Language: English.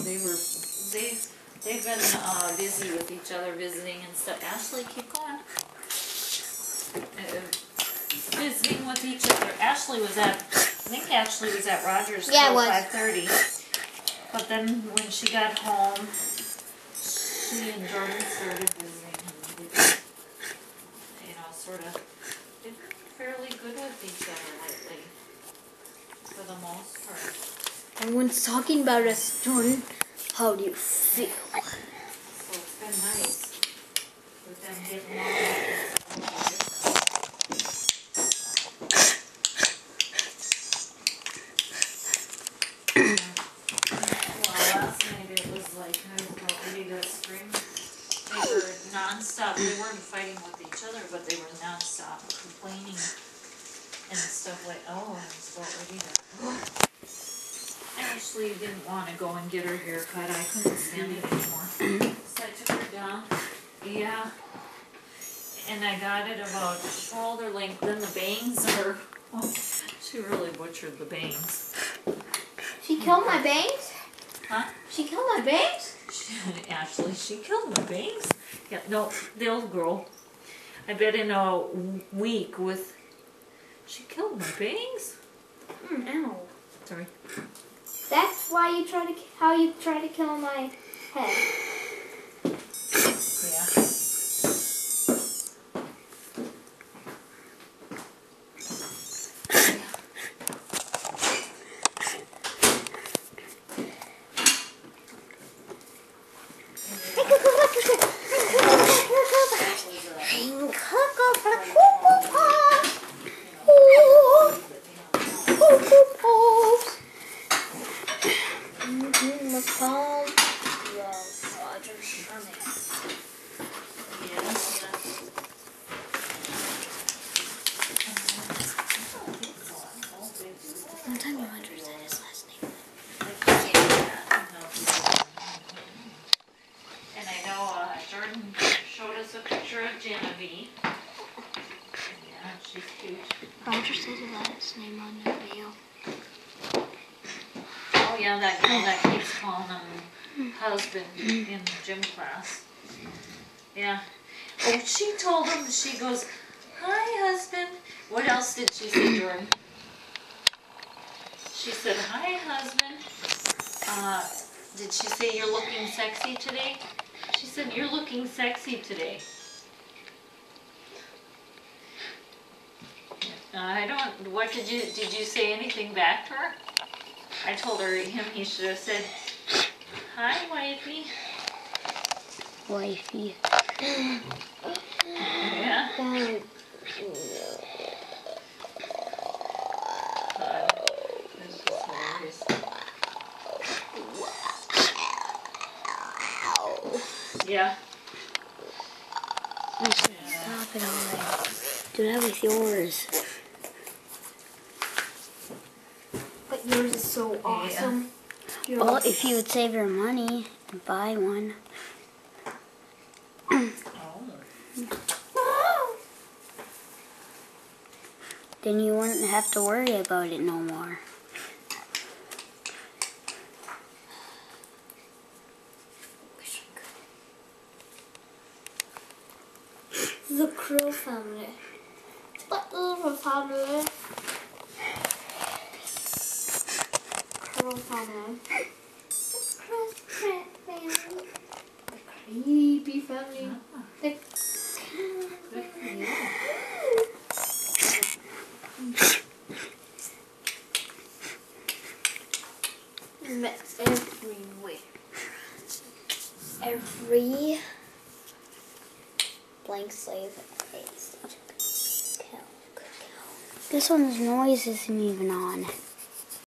They've been busy with each other, visiting and stuff. Ashley, keep going. Visiting with each other. I think Ashley was at Rogers till 5:30. But then when she got home, she and Jordan started visiting and sort of did fairly good with each other lately, for the most part. Everyone's talking about us, Jordan. How do you feel? So it's been nice with them getting along. Last night it was like I was about ready to scream. They were non-stop. They weren't fighting with each other, but they were non-stop complaining and stuff like, oh, I was about ready to... Ashley didn't want to go and get her hair cut. I couldn't stand it anymore. So I took her down. Yeah. And I got it about shoulder length. Then the bangs are... Oh, she really butchered the bangs. She killed my bangs? Huh? She killed my bangs? Ashley, she killed my bangs? Yeah, no, they'll grow. I bet in a week with... She killed my bangs? Ow. Sorry. That's why how you try to kill my head. Yeah. Genevieve. Yeah, she's cute. Roger said about his name on the video. Oh yeah, that girl that keeps calling him husband in gym class. Yeah. Oh, she told him, she goes, hi husband. What else did she say, Jordan? She said, hi husband. Did she say you're looking sexy today? She said, you're looking sexy today. What did you say anything back to her? I told he should have said, hi wifey. Wifey. Yeah. This is hilarious. Yeah. Stop it already. Do that with yours. But yours is so awesome. Yeah. Well, if you would save your money and buy one. Then you wouldn't have to worry about it no more. The Crow family. What is the family? Crow family. The Crow family. The creepy family. The everywhere. Every blank slave face. This one's noise isn't even on.